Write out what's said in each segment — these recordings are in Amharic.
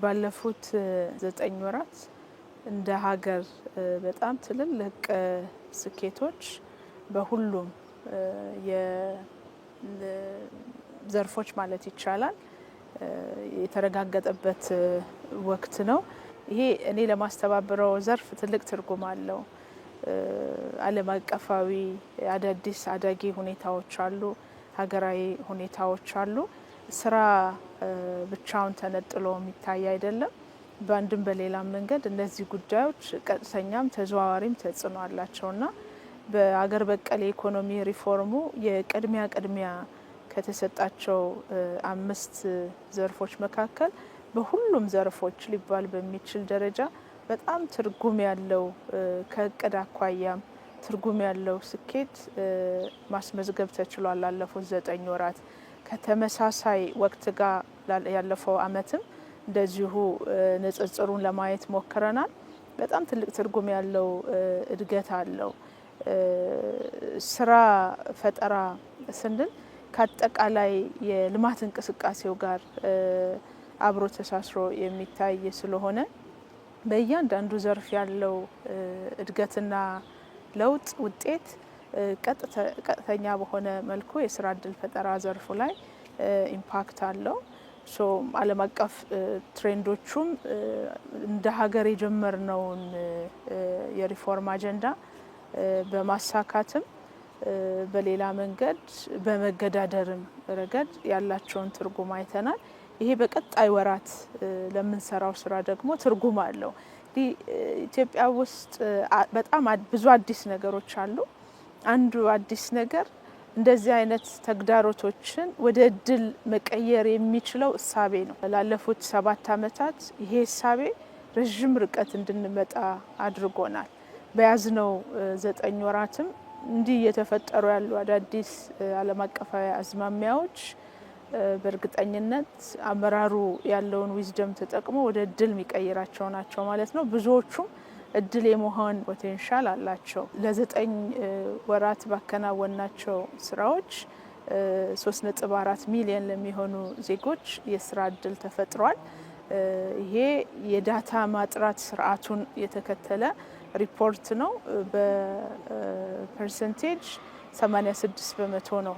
ባለፉት 9 ወራት እንደ ሀገር በጣም ትልልቅ ስኬቶች በሁሉም የዘርፎች ማለት ይቻላል የተረጋገጠበት ወቅት ነው። ይሄ እኔ ለማስተባበረው ዘርፍ ትልቅ ትርጉም አለው። ዓለም አቀፋዊ አዳዲስ አዳጊ ሁኔታዎች አሉ፣ ሀገራዊ ሁኔታዎች አሉ። ስራ ብቻውን ተነጥሎ የሚታይ አይደለም። በአንድም በሌላም መንገድ እነዚህ ጉዳዮች ቀጥተኛም ተዘዋዋሪም ተጽዕኖ አላቸውና በአገር በቀል የኢኮኖሚ ሪፎርሙ የቅድሚያ ከተሰጣቸው 5 ዘርፎች መካከል በሁሉም ዘርፎች ሊባል በሚችል ደረጃ በጣም ትርጉም ያለው ከእቅድ አኳያም ትርጉም ያለው ስኬት ማስመዝገብ ተችሏል። ላለፉት 9 ወራት ከተመሳሳይ ወቅት ጋር ያለፈው አመትም እንደዚሁ ንጽጽሩን ለማየት ሞክረናል። በጣም ትልቅ ትርጉም ያለው እድገት አለው። ስራ ፈጠራ ስንል ከአጠቃላይ የልማት እንቅስቃሴው ጋር አብሮ ተሳስሮ የሚታይ ስለሆነ በእያንዳንዱ ዘርፍ ያለው እድገትና ለውጥ ውጤት ቀጥተኛ በሆነ መልኩ የስራ እድል ፈጠራ ዘርፉ ላይ ኢምፓክት አለው። ዓለም አቀፍ ትሬንዶቹም እንደ ሀገር የጀመርነውን የሪፎርም አጀንዳ በማሳካትም በሌላ መንገድ በመገዳደርም ረገድ ያላቸውን ትርጉም አይተናል። ይሄ በቀጣይ ወራት ለምንሰራው ስራ ደግሞ ትርጉም አለው። ኢትዮጵያ ውስጥ በጣም ብዙ አዲስ ነገሮች አሉ። አንዱ አዲስ ነገር እንደዚህ አይነት ተግዳሮቶችን ወደ እድል መቀየር የሚችለው እሳቤ ነው። ላለፉት 7 አመታት ይሄ እሳቤ ረጅም ርቀት እንድንመጣ አድርጎናል። በያዝነው 9 ወራትም እንዲህ እየተፈጠሩ ያሉ አዳዲስ ዓለም አቀፋዊ አዝማሚያዎች በእርግጠኝነት አመራሩ ያለውን ዊዝደም ተጠቅሞ ወደ እድል የሚቀይራቸው ናቸው ማለት ነው። ብዙዎቹም እድል የመሆን ፖቴንሻል አላቸው። ለ9 ወራት ባከናወናቸው ስራዎች 3.4 ሚሊዮን ለሚሆኑ ዜጎች የስራ እድል ተፈጥሯል። ይሄ የዳታ ማጥራት ስርዓቱን የተከተለ ሪፖርት ነው። በፐርሰንቴጅ 86% ነው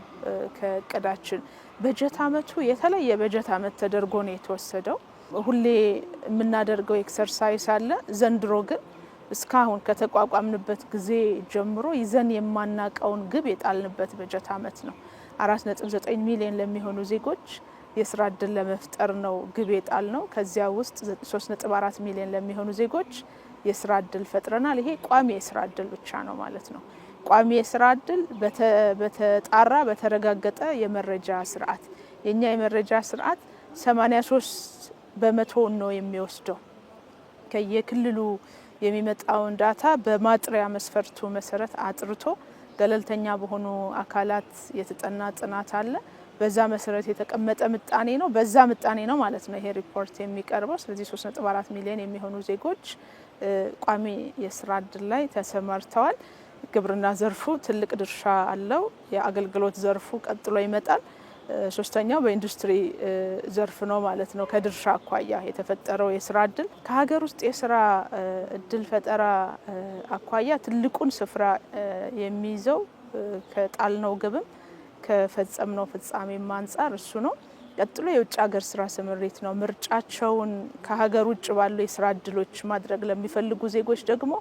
ከእቅዳችን። በጀት አመቱ የተለየ በጀት አመት ተደርጎ ነው የተወሰደው። ሁሌ የምናደርገው ኤክሰርሳይዝ አለ። ዘንድሮ ግን እስካሁን ከተቋቋምንበት ጊዜ ጀምሮ ይዘን የማናቀውን ግብ የጣልንበት በጀት አመት ነው። 4.9 ሚሊዮን ለሚሆኑ ዜጎች የስራ እድል ለመፍጠር ነው ግብ የጣል ነው። ከዚያ ውስጥ 3.4 ሚሊዮን ለሚሆኑ ዜጎች የስራ እድል ፈጥረናል። ይሄ ቋሚ የስራ እድል ብቻ ነው ማለት ነው። ቋሚ የስራ እድል በተጣራ በተረጋገጠ የመረጃ ስርዓት፣ የኛ የመረጃ ስርዓት 83% ነው የሚወስደው። ከየክልሉ የሚመጣውን ዳታ በማጥሪያ መስፈርቱ መሰረት አጥርቶ ገለልተኛ በሆኑ አካላት የተጠና ጥናት አለ። በዛ መሰረት የተቀመጠ ምጣኔ ነው። በዛ ምጣኔ ነው ማለት ነው ይሄ ሪፖርት የሚቀርበው። ስለዚህ 3.4 ሚሊዮን የሚሆኑ ዜጎች ቋሚ የስራ እድል ላይ ተሰማርተዋል። ግብርና ዘርፉ ትልቅ ድርሻ አለው። የአገልግሎት ዘርፉ ቀጥሎ ይመጣል። ሶስተኛው በኢንዱስትሪ ዘርፍ ነው ማለት ነው። ከድርሻ አኳያ የተፈጠረው የስራ እድል ከሀገር ውስጥ የስራ እድል ፈጠራ አኳያ ትልቁን ስፍራ የሚይዘው ከጣልነው ግብም ከፈጸምነው ፍጻሜም አንጻር እሱ ነው። ቀጥሎ የውጭ ሀገር ስራ ስምሪት ነው። ምርጫቸውን ከሀገር ውጭ ባሉ የስራ እድሎች ማድረግ ለሚፈልጉ ዜጎች ደግሞ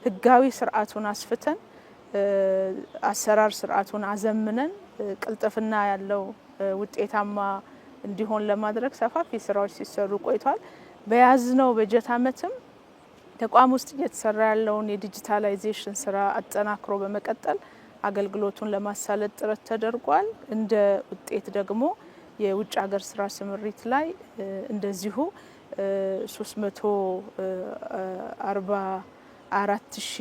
ህጋዊ ስርዓቱን አስፍተን አሰራር ስርዓቱን አዘምነን ቅልጥፍና ያለው ውጤታማ እንዲሆን ለማድረግ ሰፋፊ ስራዎች ሲሰሩ ቆይቷል። በያዝነው በጀት አመትም ተቋም ውስጥ እየተሰራ ያለውን የዲጂታላይዜሽን ስራ አጠናክሮ በመቀጠል አገልግሎቱን ለማሳለጥ ጥረት ተደርጓል። እንደ ውጤት ደግሞ የውጭ ሀገር ስራ ስምሪት ላይ እንደዚሁ 344,000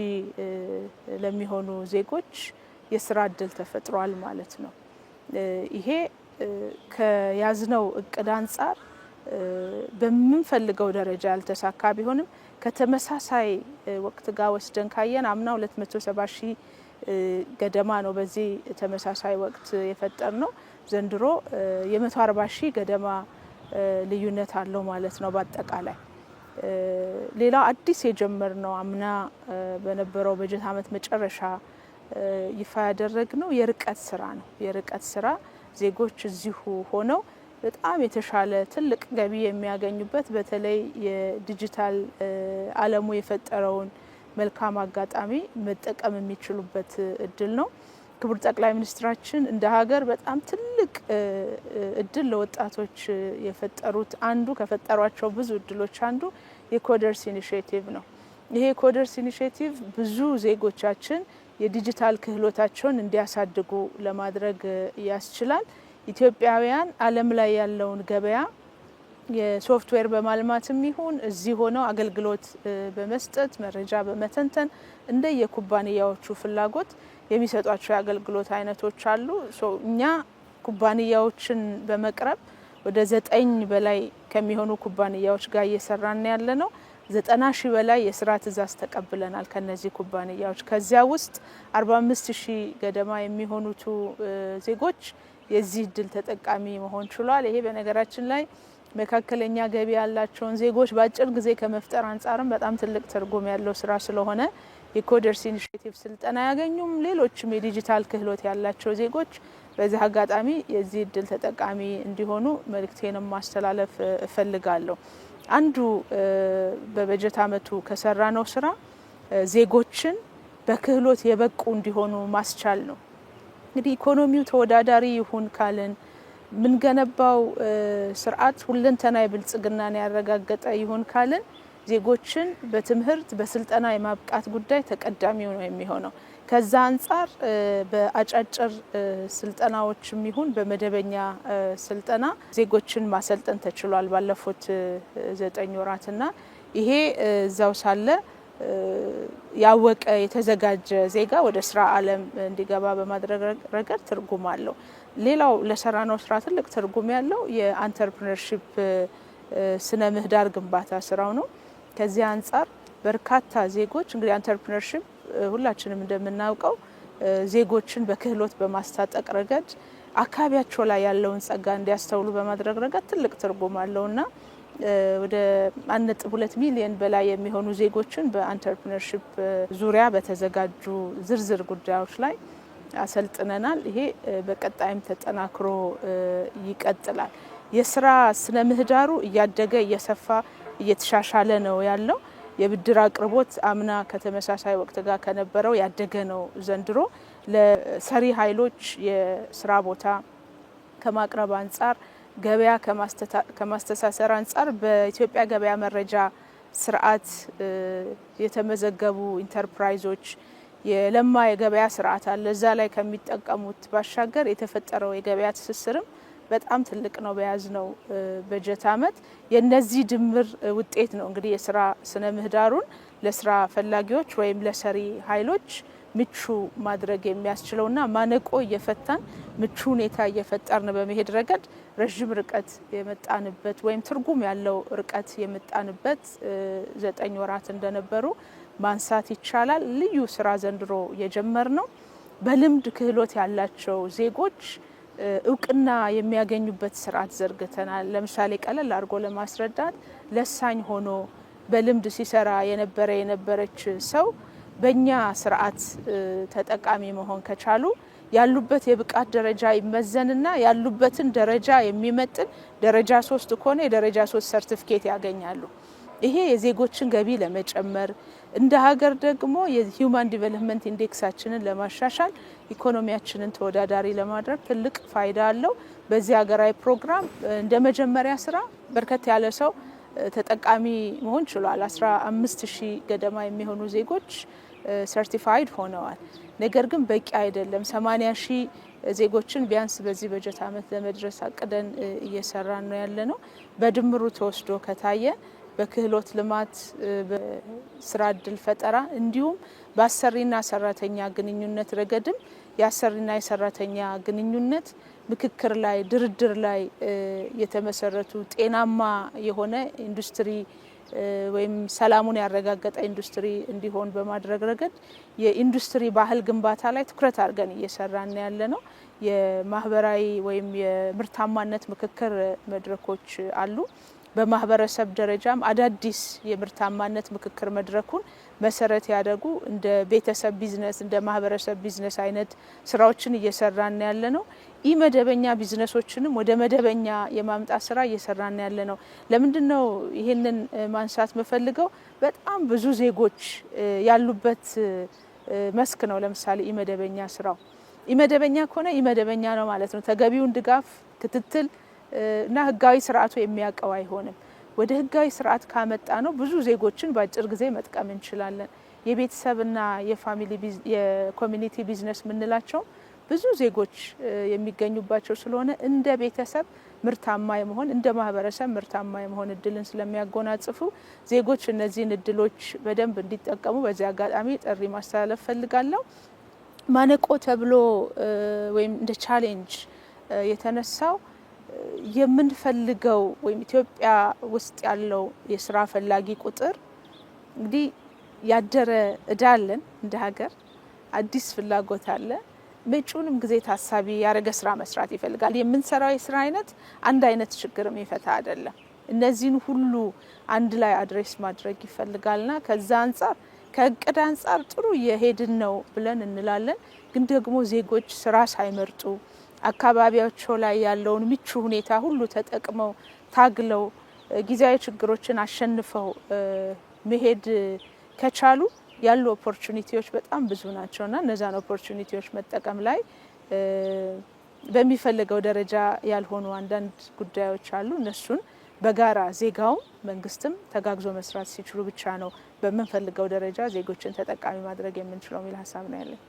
ለሚሆኑ ዜጎች የስራ እድል ተፈጥሯል ማለት ነው። ይሄ ከያዝነው እቅድ አንጻር በምንፈልገው ደረጃ ያልተሳካ ቢሆንም ከተመሳሳይ ወቅት ጋር ወስደን ካየን አምና 270,000 ገደማ ነው በዚህ ተመሳሳይ ወቅት የፈጠር ነው። ዘንድሮ የ140,000 ገደማ ልዩነት አለው ማለት ነው በአጠቃላይ። ሌላ አዲስ የጀመርነው አምና በነበረው በጀት ዓመት መጨረሻ ይፋ ያደረግነው የርቀት ስራ ነው። የርቀት ስራ ዜጎች እዚሁ ሆነው በጣም የተሻለ ትልቅ ገቢ የሚያገኙበት በተለይ የዲጂታል ዓለሙ የፈጠረውን መልካም አጋጣሚ መጠቀም የሚችሉበት እድል ነው። ክቡር ጠቅላይ ሚኒስትራችን እንደ ሀገር በጣም ትልቅ እድል ለወጣቶች የፈጠሩት አንዱ ከፈጠሯቸው ብዙ እድሎች አንዱ የኮደርስ ኢኒሼቲቭ ነው። ይሄ የኮደርስ ኢኒሼቲቭ ብዙ ዜጎቻችን የዲጂታል ክህሎታቸውን እንዲያሳድጉ ለማድረግ ያስችላል። ኢትዮጵያውያን ዓለም ላይ ያለውን ገበያ የሶፍትዌር በማልማትም ይሁን እዚህ ሆነው አገልግሎት በመስጠት መረጃ በመተንተን እንደ የኩባንያዎቹ ፍላጎት የሚሰጧቸው የአገልግሎት አይነቶች አሉ። እኛ ኩባንያዎችን በመቅረብ ወደ 9 በላይ ከሚሆኑ ኩባንያዎች ጋር እየሰራን ያለ ነው። 90,000 በላይ የስራ ትዕዛዝ ተቀብለናል ከነዚህ ኩባንያዎች። ከዚያ ውስጥ 45,000 ገደማ የሚሆኑት ዜጎች የዚህ እድል ተጠቃሚ መሆን ችሏል። ይሄ በነገራችን ላይ መካከለኛ ገቢ ያላቸውን ዜጎች በአጭር ጊዜ ከመፍጠር አንጻርም በጣም ትልቅ ትርጉም ያለው ስራ ስለሆነ የኮደርስ ኢኒሼቲቭ ስልጠና ያገኙም ሌሎችም የዲጂታል ክህሎት ያላቸው ዜጎች በዚህ አጋጣሚ የዚህ እድል ተጠቃሚ እንዲሆኑ መልእክቴንም ማስተላለፍ እፈልጋለሁ። አንዱ በበጀት ዓመቱ ከሰራነው ስራ ዜጎችን በክህሎት የበቁ እንዲሆኑ ማስቻል ነው። እንግዲህ ኢኮኖሚው ተወዳዳሪ ይሁን ካልን ምንገነባው ስርዓት ሁለንተናዊ ብልጽግናን ያረጋገጠ ይሁን ካልን ዜጎችን በትምህርት በስልጠና የማብቃት ጉዳይ ተቀዳሚው ነው የሚሆነው። ከዛ አንጻር በአጫጭር ስልጠናዎችም ይሁን በመደበኛ ስልጠና ዜጎችን ማሰልጠን ተችሏል ባለፉት 9 ወራትና ይሄ እዛው ሳለ ያወቀ የተዘጋጀ ዜጋ ወደ ስራ ዓለም እንዲገባ በማድረግ ረገድ ትርጉም አለው። ሌላው ለሰራነው ስራ ትልቅ ትርጉም ያለው የአንተርፕረነርሺፕ ስነ ምህዳር ግንባታ ስራው ነው። ከዚህ አንጻር በርካታ ዜጎች እንግዲህ አንተርፕረነርሺፕ ሁላችንም እንደምናውቀው ዜጎችን በክህሎት በማስታጠቅ ረገድ አካባቢያቸው ላይ ያለውን ጸጋ እንዲያስተውሉ በማድረግ ረገድ ትልቅ ትርጉም አለውና ወደ 1.2 ሚሊዮን በላይ የሚሆኑ ዜጎችን በአንተርፕረነርሺፕ ዙሪያ በተዘጋጁ ዝርዝር ጉዳዮች ላይ አሰልጥነናል። ይሄ በቀጣይም ተጠናክሮ ይቀጥላል። የስራ ስነ ምህዳሩ እያደገ እየሰፋ እየተሻሻለ ነው ያለው። የብድር አቅርቦት አምና ከተመሳሳይ ወቅት ጋር ከነበረው ያደገ ነው። ዘንድሮ ለሰሪ ኃይሎች የስራ ቦታ ከማቅረብ አንጻር ገበያ ከማስተሳሰር አንጻር በኢትዮጵያ ገበያ መረጃ ስርዓት የተመዘገቡ ኢንተርፕራይዞች የለማ የገበያ ስርዓት አለ። እዛ ላይ ከሚጠቀሙት ባሻገር የተፈጠረው የገበያ ትስስርም በጣም ትልቅ ነው። በያዝነው በጀት ዓመት የነዚህ ድምር ውጤት ነው እንግዲህ የስራ ስነ ምህዳሩን ለስራ ፈላጊዎች ወይም ለሰሪ ኃይሎች ምቹ ማድረግ የሚያስችለውና ማነቆ እየፈታን ምቹ ሁኔታ እየፈጠርን በመሄድ ረገድ ረጅም ርቀት የመጣንበት ወይም ትርጉም ያለው ርቀት የመጣንበት 9 ወራት እንደነበሩ ማንሳት ይቻላል። ልዩ ስራ ዘንድሮ የጀመርነው በልምድ ክህሎት ያላቸው ዜጎች እውቅና የሚያገኙበት ስርዓት ዘርግተናል። ለምሳሌ ቀለል አድርጎ ለማስረዳት ለሳኝ ሆኖ በልምድ ሲሰራ የነበረች ሰው በእኛ ስርዓት ተጠቃሚ መሆን ከቻሉ ያሉበት የብቃት ደረጃ ይመዘንና ያሉበትን ደረጃ የሚመጥን ደረጃ 3 ከሆነ የደረጃ 3 ሰርቲፊኬት ያገኛሉ። ይሄ የዜጎችን ገቢ ለመጨመር እንደ ሀገር ደግሞ የሂውማን ዲቨሎፕመንት ኢንዴክሳችንን ለማሻሻል ኢኮኖሚያችንን ተወዳዳሪ ለማድረግ ትልቅ ፋይዳ አለው። በዚህ ሀገራዊ ፕሮግራም እንደ መጀመሪያ ስራ በርከት ያለ ሰው ተጠቃሚ መሆን ችሏል። 15,000 ገደማ የሚሆኑ ዜጎች ሰርቲፋይድ ሆነዋል። ነገር ግን በቂ አይደለም። 80,000 ዜጎችን ቢያንስ በዚህ በጀት ዓመት ለመድረስ አቅደን እየሰራን ነው ያለነው። በድምሩ ተወስዶ ከታየ በክህሎት ልማት፣ በስራ እድል ፈጠራ እንዲሁም በአሰሪና ሰራተኛ ግንኙነት ረገድም የአሰሪና የሰራተኛ ግንኙነት ምክክር ላይ ድርድር ላይ የተመሰረቱ ጤናማ የሆነ ኢንዱስትሪ ወይም ሰላሙን ያረጋገጠ ኢንዱስትሪ እንዲሆን በማድረግ ረገድ የኢንዱስትሪ ባህል ግንባታ ላይ ትኩረት አድርገን እየሰራን ያለ ነው። የማህበራዊ ወይም የምርታማነት ምክክር መድረኮች አሉ። በማህበረሰብ ደረጃም አዳዲስ የምርታማነት ምክክር መድረኩን መሰረት ያደርጉ እንደ ቤተሰብ ቢዝነስ እንደ ማህበረሰብ ቢዝነስ አይነት ስራዎችን እየሰራን ያለ ነው። ኢመደበኛ ቢዝነሶችንም ወደ መደበኛ የማምጣት ስራ እየሰራን ያለ ነው። ለምንድነው ይሄንን ማንሳት መፈልገው? በጣም ብዙ ዜጎች ያሉበት መስክ ነው። ለምሳሌ ኢመደበኛ ስራው ኢመደበኛ ከሆነ ኢመደበኛ ነው ማለት ነው። ተገቢውን ድጋፍ ክትትል እና ህጋዊ ስርዓቱ የሚያቀው አይሆንም። ወደ ህጋዊ ስርዓት ካመጣ ነው ብዙ ዜጎችን በአጭር ጊዜ መጥቀም እንችላለን። የቤተሰብና የፋሚሊ የኮሚኒቲ ቢዝነስ ምንላቸው ብዙ ዜጎች የሚገኙባቸው ስለሆነ እንደ ቤተሰብ ምርታማ የመሆን እንደ ማህበረሰብ ምርታማ የመሆን እድልን ስለሚያጎናጽፉ ዜጎች እነዚህን እድሎች በደንብ እንዲጠቀሙ በዚህ አጋጣሚ ጥሪ ማስተላለፍ ፈልጋለሁ። ማነቆ ተብሎ ወይም እንደ ቻሌንጅ የተነሳው የምንፈልገው ወይም ኢትዮጵያ ውስጥ ያለው የስራ ፈላጊ ቁጥር እንግዲህ ያደረ እዳ አለን እንደ ሀገር፣ አዲስ ፍላጎት አለ። መጪውንም ጊዜ ታሳቢ ያረገ ስራ መስራት ይፈልጋል። የምንሰራው የስራ አይነት አንድ አይነት ችግርም ይፈታ አይደለም። እነዚህን ሁሉ አንድ ላይ አድሬስ ማድረግ ይፈልጋልና ከዛ አንፃር ከእቅድ አንፃር ጥሩ የሄድን ነው ብለን እንላለን። ግን ደግሞ ዜጎች ስራ ሳይመርጡ አካባቢያቸው ላይ ያለውን ምቹ ሁኔታ ሁሉ ተጠቅመው ታግለው ጊዜያዊ ችግሮችን አሸንፈው መሄድ ከቻሉ ያሉ ኦፖርቹኒቲዎች በጣም ብዙ ናቸውና እነዛን ኦፖርቹኒቲዎች መጠቀም ላይ በሚፈልገው ደረጃ ያልሆኑ አንዳንድ ጉዳዮች አሉ። እነሱን በጋራ ዜጋው መንግስትም ተጋግዞ መስራት ሲችሉ ብቻ ነው በምንፈልገው ደረጃ ዜጎችን ተጠቃሚ ማድረግ የምንችለው የሚል ሀሳብ ነው ያለኝ።